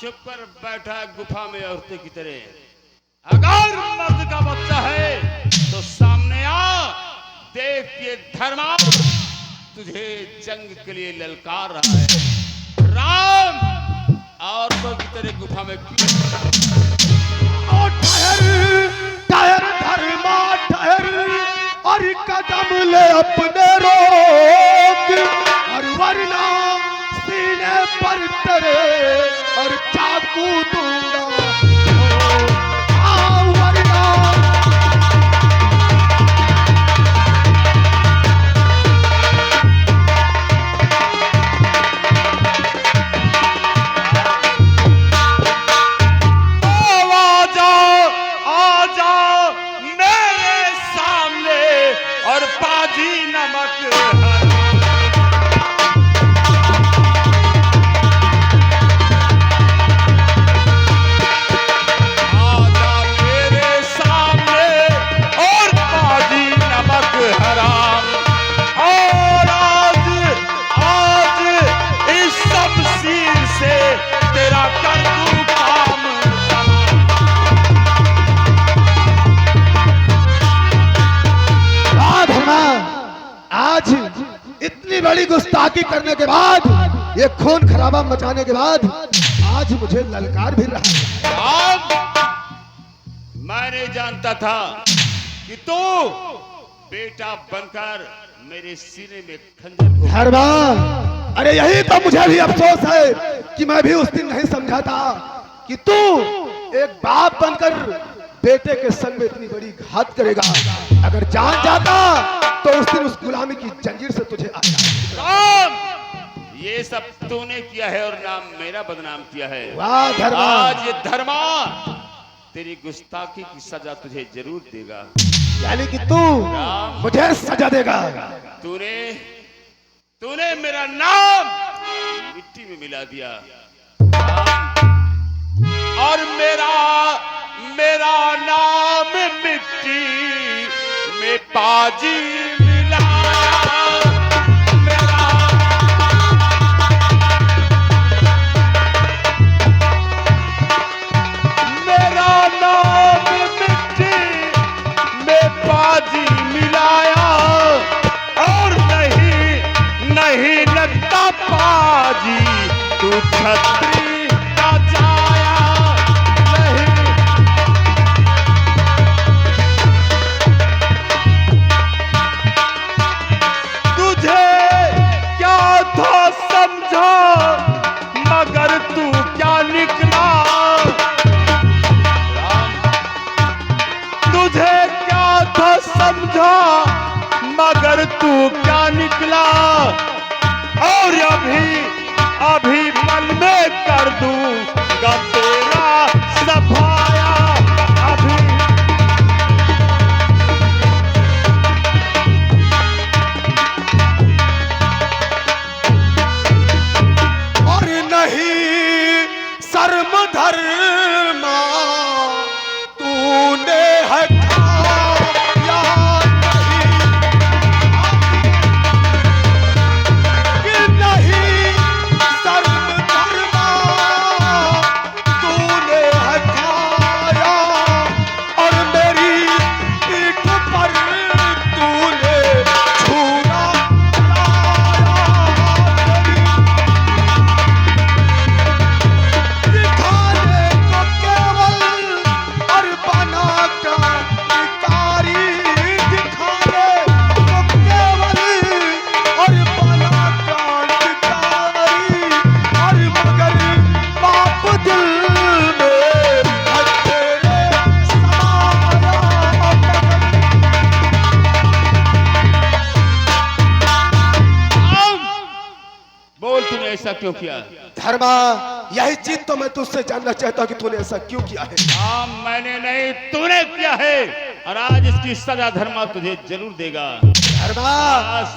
छुप कर बैठा है गुफा में औरतें की तरह। अगर मर्द का बच्चा है तो सामने आ, देख ये धर्मा तुझे जंग के लिए ललकार रहा है। राम औरतों की तरह गुफा में ठहर धर्मा ठहर और कदम ले अपने रोक, और वरना सीने पर तेरे और चाकू दूंगा। बड़ी गुस्ताखी करने के बाद, ये खून खराबा मचाने के बाद आज मुझे ललकार भी रहा है। मैंने जानता था कि तू बेटा बनकर मेरे सीने में खंजर धर्मा, अरे यही तो मुझे भी अफसोस है कि मैं भी उस दिन नहीं समझा था कि तू एक बाप बनकर बेटे के संग में इतनी बड़ी घात करेगा। अगर जान जाता तो उस दिन उस गुलामी की जंजीर से तुझे राम, ये सब तूने किया है और नाम मेरा बदनाम किया है। वाह धर्मा, आज ये धर्मा तेरी गुस्ताखी की सजा तुझे जरूर देगा। यानी कि तू मुझे सजा देगा। तूने मेरा नाम मिट्टी में मिला दिया और मेरा नाम मिट्टी में पाजी मिलाया और नहीं लगता पाजी तू छतरी का जाया नहीं। तुझे क्या था समझा मगर तू क्या निकला। तुझे समझा मगर तू क्या निकला। और अभी मन में कर दूंगा तेरा सफाया। अभी और नहीं शर्म धर्मा तूने है ऐसा क्यों किया? धर्मा, यही चीज तो मैं तुझसे जानना चाहता हूँ कि तूने ऐसा क्यों किया है। हाँ, मैंने नहीं, तूने किया है और आज इसकी सजा धर्मा तुझे जरूर देगा। धर्मा,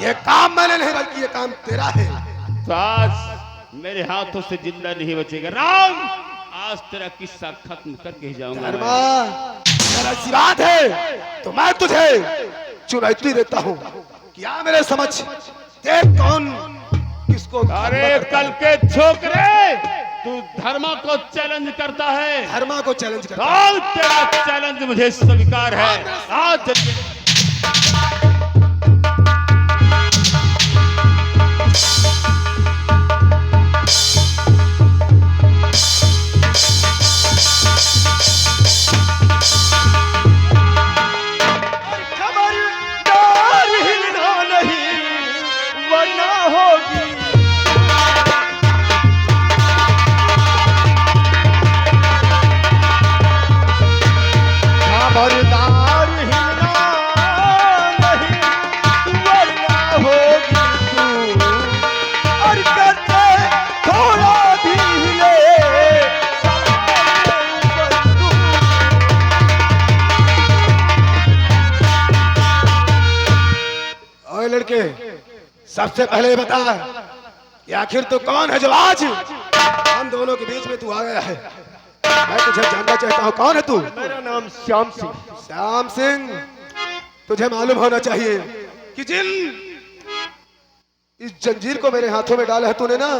ये काम मैंने नहीं बल्कि ये काम तेरा है। तो आज मेरे हाथों से जिंदा नहीं बचेगा। राम, आज तेरा किस्सा खत्म करके ही जाऊंगा। धर्मा, अगर ऐसी बात है तो मैं तुझे चुनौती देता हूँ कि आ मेरे समझ देख कौन किसको को अरे कल के छोकरे, तू धर्मा को चैलेंज करता है। धर्मा को चैलेंज करता और तेरा चैलेंज मुझे स्वीकार है। आज खबरदार हिलना नहीं वरना होगी खबरदार हिलना नहीं वरना होगी तू और करते थोड़ा भी हिले ओए लड़के, सबसे पहले ये बता कि आखिर तू कौन है जो आज हम दोनों के बीच में तू आ गया है। मैं तुझे जानना चाहता हूँ, कौन है तू? मेरा नाम श्याम सिंह। श्याम सिंह, तुझे मालूम होना चाहिए कि जिन इस जंजीर को मेरे हाथों में डाला है तूने ना,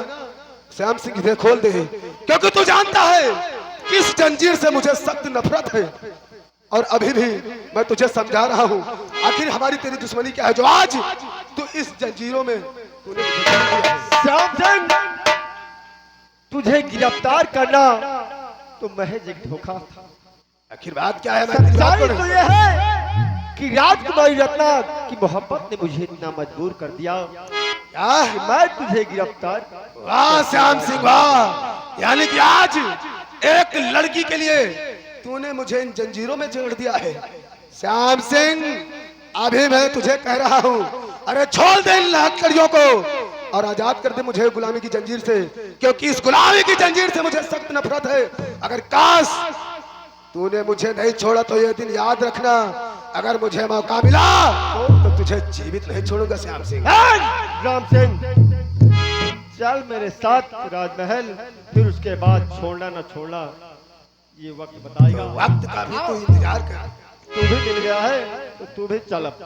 श्याम सिंह इसे खोल दे, क्योंकि तू जानता है कि इस जंजीर से मुझे सख्त नफरत है। और अभी भी मैं तुझे समझा रहा हूँ आखिर हमारी तेरी दुश्मनी क्या है जो आज तू इस जंजीरों में तूने मुझे कर दिया है। श्याम सिंह, तुझे गिरफ्तार करना तो महज एक धोखा था। आखिर बात क्या है? मैं तेरी बात सच्चाई को तो यह है कि राजकुमारी रत्ना की मोहब्बत ने मुझे इतना मजबूर कर दिया क्या? कि मैं तुझे गिरफ्तार। वाह श्याम सिंह वाह, यानी कि आज एक लड़की के लिए तूने मुझे इन जंजीरों में जकड़ दिया है। श्याम सिंह, अभी मैं तुझे कह रहा हूँ, अरे छोड़ दे इन हथकड़ियों को और आजाद कर दे मुझे गुलामी की जंजीर से, क्योंकि इस गुलामी की जंजीर से मुझे सख्त नफरत है। अगर काश तूने मुझे नहीं छोड़ा तो ये दिन याद रखना, अगर मुझे मौका मिला तो तुझे जीवित नहीं छोड़ूंगा। श्याम सिंह, राम सिंह, चल मेरे साथ राजमहल, फिर उसके बाद छोड़ना न छोड़ना ये वक्त बताएगा। वक्त का भी तू इंतजार कर। तू भी मिल गया है तो तू भी चल अब।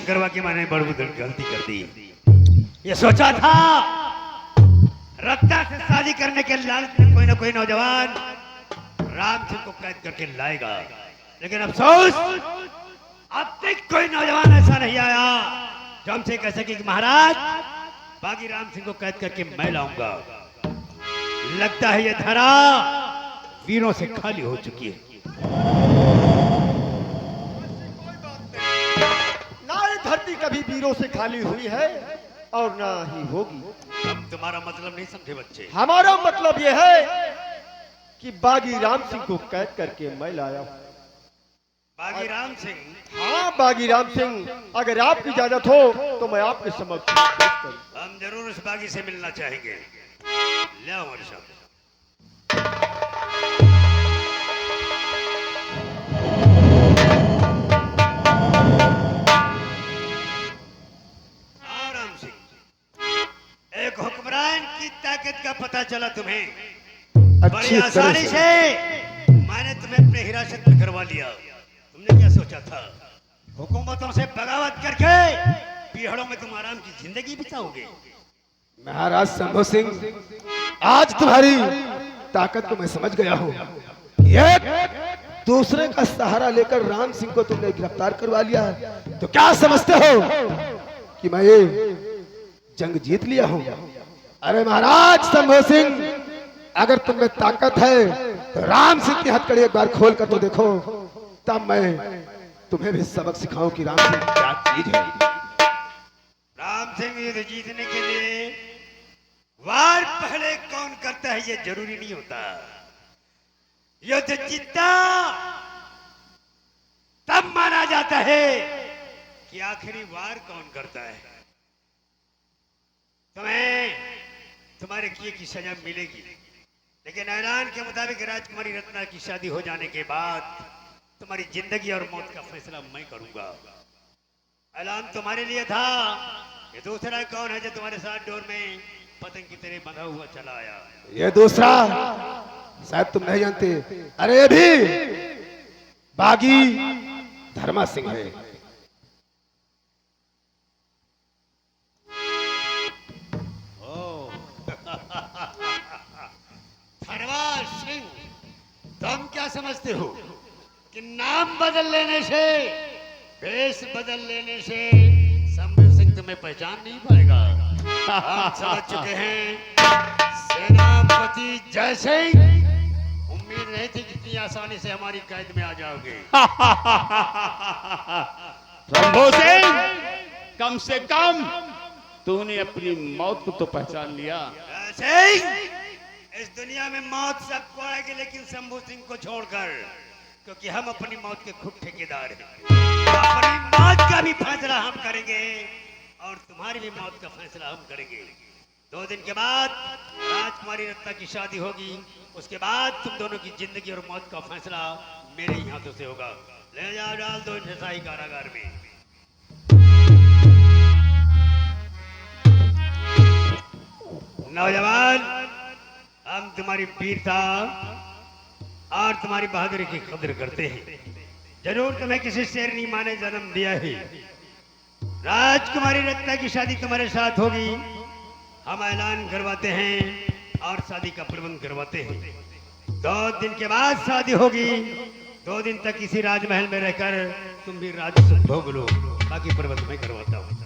करवा के मैंने बड़ी गलती कर दी। ये सोचा था रत्ना से शादी करने के लालच में कोई ना कोई नौजवान राम सिंह को कैद करके लाएगा, लेकिन अफसोस अब तक कोई नौजवान ऐसा नहीं आया जो हमसे कह सके कि महाराज बागी राम सिंह को कैद करके मैं लाऊंगा। लगता है ये धरा वीरों से खाली हो चुकी है। धरती कभी वीरों से खाली हुई है और ना ही होगी। अब तुम्हारा मतलब नहीं समझे बच्चे। हमारा मतलब यह है कि बागी राम सिंह को कैद करके मैं लाया हूं। बागी राम सिंह? हाँ बागी राम सिंह, अगर आपकी इजाजत हो तो मैं आपके समक्ष पेश करूं। हम जरूर उस बागी से मिलना चाहेंगे। ले आओ हमारे सामने। एक हुक्मरान की ताकत का पता चला तुम्हें। बड़ी आसानी से मैंने तुम्हें अपने हिरासत में करवा लिया। तुमने क्या सोचा था हुकूमतों से बगावत करके पीहड़ों में तुम आराम की जिंदगी बिताओगे? महाराज शंभू सिंह, आज तुम्हारी ताकत को मैं समझ गया हूँ। एक दूसरे का सहारा लेकर राम सिंह को तुमने गिरफ्तार करवा लिया है, तो क्या समझते हो कि मैं ये जंग जीत लिया हूँ? अरे महाराज शंभू सिंह, अगर तुम में ताकत है तो राम सिंह की हथकड़ी एक बार खोल कर तो देखो, तब मैं तुम्हें भी सबक सिखाऊं कि राम सिंह क्या चीज है। राम सिंह युद्ध जीतने के लिए वार पहले कौन करता है ये जरूरी नहीं होता। युद्ध जीता तब माना जाता है कि आखिरी वार कौन करता है। तुम्हें तुम्हारे किए की सजा मिलेगी, लेकिन ऐलान के मुताबिक राजकुमारी रत्ना की शादी हो जाने के बाद तुम्हारी जिंदगी और मौत का फैसला मैं करूंगा। ऐलान तुम्हारे लिए था कि दूसरा कौन है जो तुम्हारे साथ डोर में पतंग की तरह बंधा हुआ चला आया। ये दूसरा शायद तुम नहीं जानते, अरे ये भी बागी धर्मा सिंह है। धर्मा सिंह, तुम क्या समझते हो कि नाम बदल लेने से, भेष बदल लेने से शंभू सिंह तुम्हें पहचान नहीं पाएगा। हम समझ चुके हैं सेनापति जय सिंह, उम्मीद नहीं थी कि इतनी आसानी से हमारी कैद में आ जाओगे। शंभू सिंह, कम से कम तूने अपनी मौत को तो पहचान लिया। जय सिंह, इस दुनिया में मौत सबको आएगी, लेकिन शंभू सिंह को छोड़कर, क्योंकि हम अपनी मौत के खुद ठेकेदार हैं। अपनी मौत का भी फैसला हम करेंगे और तुम्हारी भी मौत का फैसला हम करेंगे। 2 दिन के बाद राजकुमारी रत्ना की शादी होगी, उसके बाद तुम दोनों की जिंदगी और मौत का फैसला मेरे ही हाथों से होगा। ले जाओ, डाल दो इन्हें शाही कारागार में। नौजवान, हम तुम्हारी वीरता और तुम्हारी बहादुरी की कदर करते हैं। जरूर तुम्हें किसी शेरनी माँ ने जन्म दिया है। राजकुमारी रत्ना की शादी तुम्हारे साथ होगी। हम ऐलान करवाते हैं और शादी का प्रबंध करवाते हैं। 2 दिन के बाद शादी होगी। 2 दिन तक इसी राजमहल में रहकर तुम भी राज सुख भोग लो, बाकी प्रबंध मैं करवाता हूँ।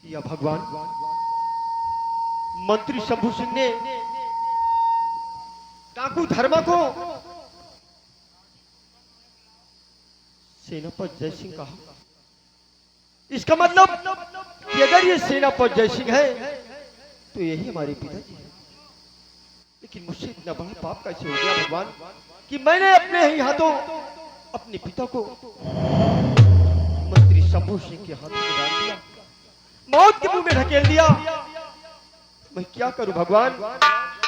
या भगवान, मंत्री शंभू सिंह ने डाकू धर्मा को सेनापति जय सिंह कहा। इसका मतलब कि अगर ये सेनापति जय सिंह है तो यही हमारे पिताजी हैं। लेकिन मुझसे इतना बड़ा पाप कैसे हो गया भगवान कि मैंने अपने ही हाथों अपने पिता को मंत्री शंभू सिंह के हाथों में डाल दिया, मौत के मुंह में ढकेल दिया। मैं क्या करूं भगवान,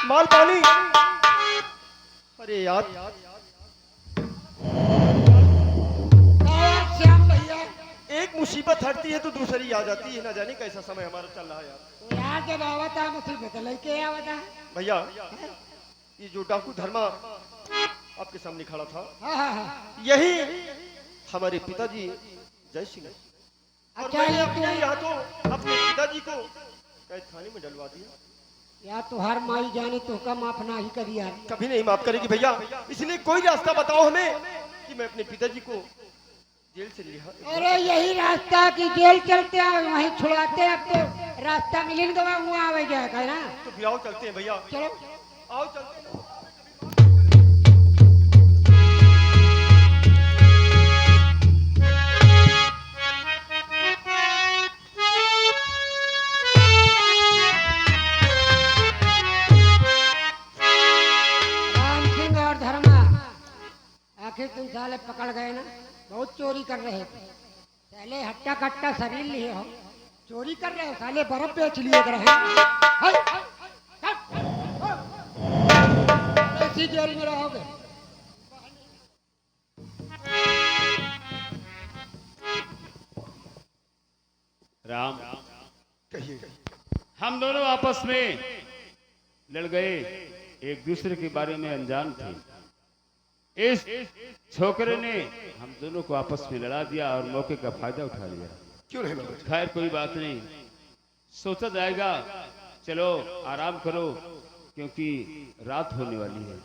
माल पानी। अरे यार, श्याम भैया, एक मुसीबत हटती है तो दूसरी आ जाती है। ना जाने कैसा समय हमारा चल रहा है यार। तो यार जब आवता मुसीबत लेके आवता। भैया, ये जो डाकू धर्मा आपके सामने खड़ा था, हाँ। यही हमारे पिताजी जय सिंह है। और अच्छा, मैंने ये अपने तो- ही हाथों अपने पिताजी को कैद खाने में डलवा दिया। या तो हर माई जाने तो का माफ ना ही करी यार। कभी नहीं माफ करेगी भैया, इसलिए कोई रास्ता बताओ हमें कि मैं अपने पिताजी को जेल से रिहा। अरे यही रास्ता की जेल चलते हैं, वहीं छुड़ाते अब तो रास्ता मिलिन गवा वहाँ आवे जाएगा ना। तो फिर आओ चलते हैं भैया, चलो। आओ चलते हैं। राम सिंह और धर्मा, आखिर तुम साले पकड़ गए ना। बहुत चोरी कर रहे थे, पहले हट्टा कट्टा शरीर लिए हो, चोरी कर रहे हो साले, बर्फ बेच लिए रहे। ऐसी जेल में रहोगे। राम, कहिए। हम दोनों आपस में लड़ गए, एक दूसरे के बारे में अनजान थे। इस छोकरे ने हम दोनों को आपस में लड़ा दिया और मौके का फायदा उठा लिया। क्यों नहीं बाबा? खैर कोई बात नहीं, सोचा जाएगा। चलो आराम करो, क्योंकि रात होने वाली है।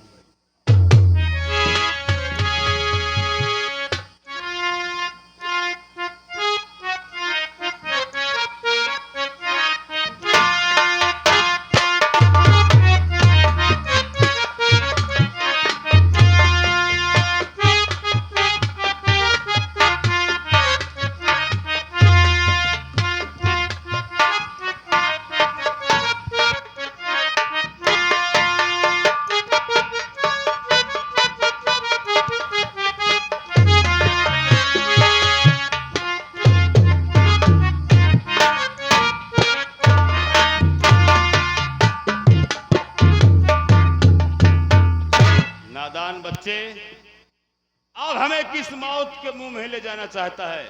हमें किस मौत के मुंह में ले जाना चाहता है?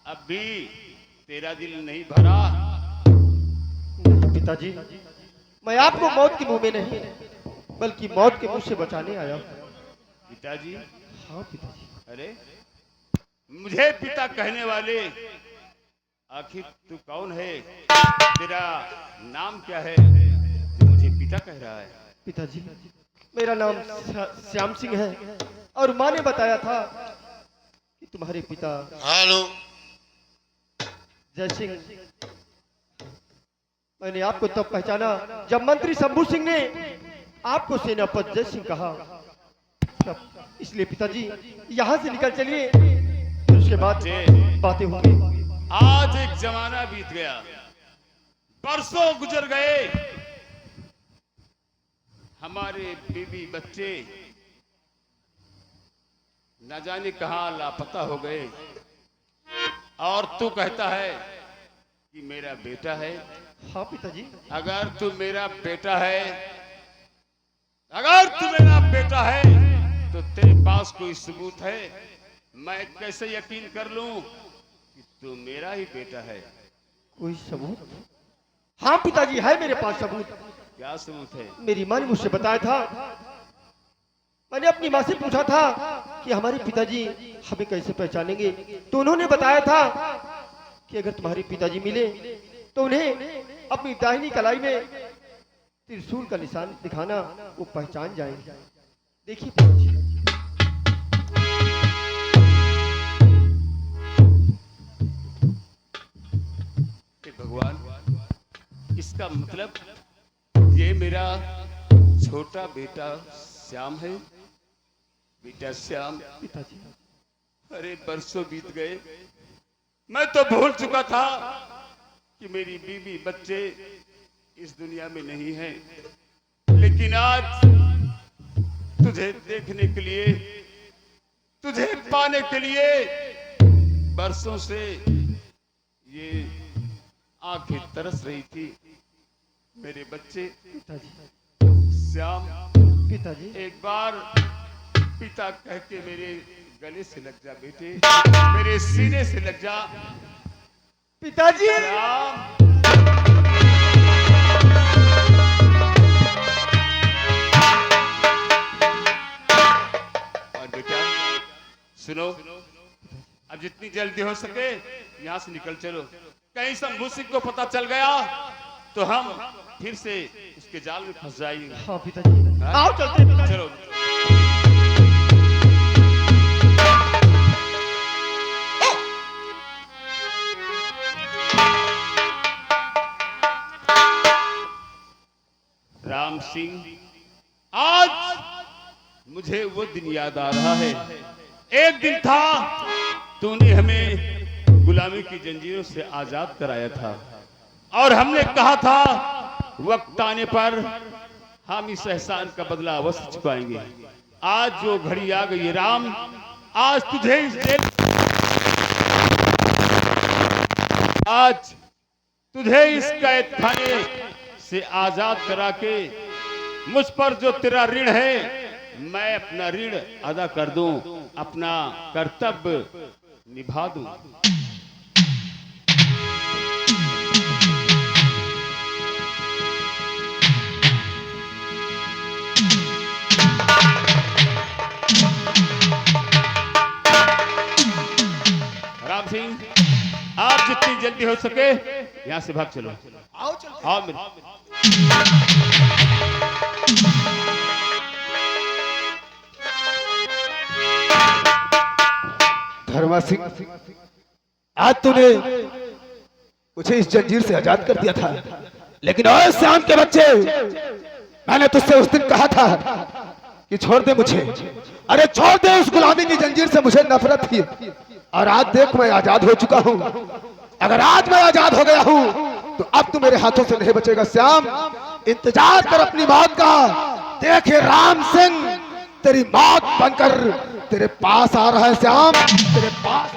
अब भी तेरा दिल नहीं भरा? नहीं पिताजी, मैं आपको मौत के मुंह में नहीं बल्कि मौत के मुंह से बचाने आया हूँ। पिताजी? हाँ पिताजी। अरे मुझे पिता कहने वाले आखिर तू कौन है? तेरा नाम क्या है जो मुझे पिता कह रहा है? पिताजी, मेरा नाम श्याम सिंह है और माँ ने बताया था कि तुम्हारे पिता हेलो जय सिंह। मैंने आपको तब पहचाना जब मंत्री शंभू सिंह ने आपको सेनापति जय सिंह कहा। इसलिए पिताजी यहाँ से निकल चलिए, फिर उसके बाद बातें होंगी। आज एक जमाना बीत गया, बरसों गुजर गए, हमारे बीबी बच्चे न जाने कहां लापता हो गए, और तू कहता है कि मेरा बेटा है। हाँ पिताजी। अगर तू मेरा बेटा है, अगर तू मेरा बेटा है तो तेरे पास कोई सबूत है? मैं कैसे यकीन कर लूं कि तू मेरा ही बेटा है? कोई सबूत? हाँ पिताजी, है मेरे पास सबूत। क्या सबूत है? मेरी माँ ने मुझसे बताया था, मैंने अपनी माँ से पूछा था कि हमारे पिताजी हमें कैसे पहचानेंगे, तो उन्होंने बताया था कि अगर तुम्हारे पिताजी मिले तो उन्हें अपनी दाहिनी कलाई में त्रिशूल का निशान दिखाना, वो पहचान जाएंगे। देखिए पिताजी। भगवान, इसका मतलब ये मेरा छोटा बेटा श्याम है? बेटा श्याम? पिताजी। अरे बरसों बीत गए, मैं तो भूल चुका था कि मेरी बीवी बच्चे इस दुनिया में नहीं है, लेकिन आज तुझे देखने के लिए, तुझे पाने के लिए बरसों से ये आंखें तरस रही थी। मेरे बच्चे पिताजी। श्याम, पिताजी। एक बार पिता कह के मेरे गले से लग जा बेटे, मेरे सीने से लग जा। पिताजी। श्याम, और बेटा सुनो, अब जितनी जल्दी हो सके यहाँ से निकल चलो। कहीं शंभू सिंह को पता चल गया तो हम फिर से उसके जाल में फंस जाएंगे। हाँ पिताजी। आओ चलते हैं पिताजी। चलो। राम सिंह, आज मुझे वो दिन याद आ रहा है। एक दिन था तूने हमें गुलामी की जंजीरों से आजाद कराया था और हमने कहा था वक्त आने पर हम इस एहसान का बदला अवश्य चुकाएंगे। आज वो घड़ी आ गई है राम, आज तुझे इस कैद खाने से आजाद करा के मुझ पर जो तेरा ऋण है मैं अपना ऋण अदा कर दूं, अपना कर्तव्य निभा दूं। राम सिंह, आप जितनी जल्दी हो सके यहां से भाग चलो। आओ चलते आओ मेरे। धर्मा सिंह, आज तूने मुझे इस जंजीर से आजाद कर दिया था, लेकिन ओए श्याम के बच्चे, मैंने तुझसे उस दिन कहा था कि छोड़ दे मुझे। अरे छोड़ दे, उस गुलामी की जंजीर से मुझे नफरत थी और आज देख मैं आजाद हो चुका हूं। अगर आज मैं आजाद हो गया हूं तो अब तू मेरे हाथों से नहीं बचेगा। श्याम, इंतजार कर अपनी मौत का। देखे राम सिंह तेरी मौत बनकर तेरे पास आ रहा है। श्याम, तेरे पास।